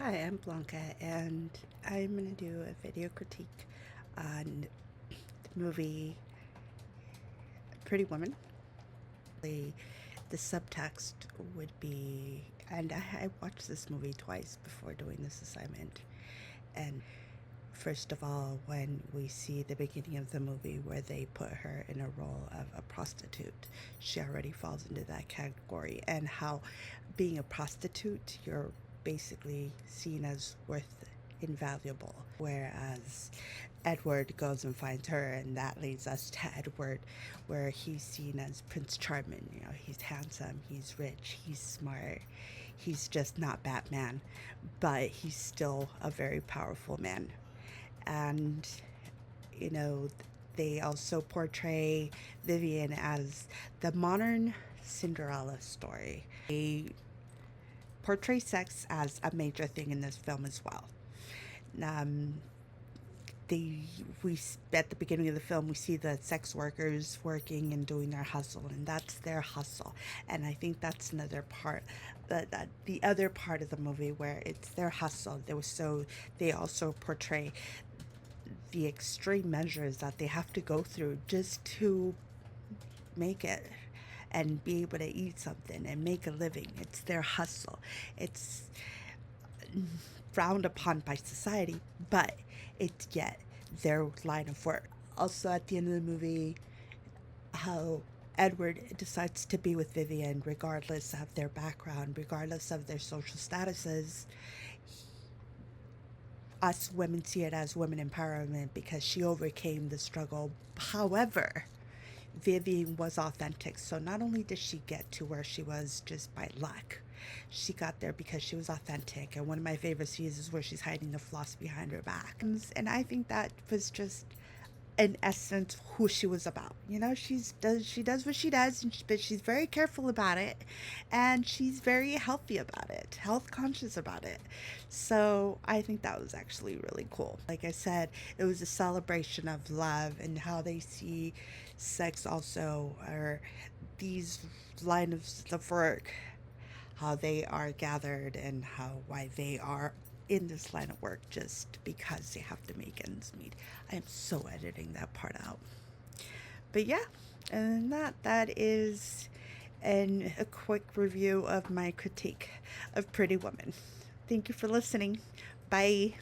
Hi, I'm Blanca, and I'm going to do a video critique on the movie Pretty Woman. The subtext would be, and I watched this movie twice before doing this assignment. And first of all, when we see the beginning of the movie where they put her in a role of a prostitute, she already falls into that category. And how being a prostitute, you're basically seen as worth invaluable. Whereas Edward goes and finds her, and that leads us to Edward, where he's seen as Prince Charming. You know, he's handsome, he's rich, he's smart, he's just not Batman, but he's still a very powerful man. And you know, they also portray Vivian as the modern Cinderella story. They portray sex as a major thing in this film as well. Um, they we At the beginning of the film we see the sex workers working and doing their hustle, and that's their hustle. And I think that's another part, that the other part of the movie where it's their hustle. They also portray the extreme measures that they have to go through just to make it and be able to eat something and make a living. It's their hustle. It's frowned upon by society, but it's yet their line of work. Also, at the end of the movie, how Edward decides to be with Vivian regardless of their background, regardless of their social statuses. Us women see it as women empowerment because she overcame the struggle. However, Vivian was authentic. So not only did she get to where she was just by luck, she got there because she was authentic. And one of my favorite scenes is where she's hiding the floss behind her back. And I think that was just in essence who she was about. You know, she does what she does, but she's very careful about it, and she's very healthy about it, health conscious about it. So I think that was actually really cool. Like I said, it was a celebration of love and how they see sex also, or these lines of work, how they are gathered, and how why they are in this line of work just because they have to make ends meet. I am so editing that part out. But yeah, and that is a quick review of my critique of Pretty Woman. Thank you for listening. Bye.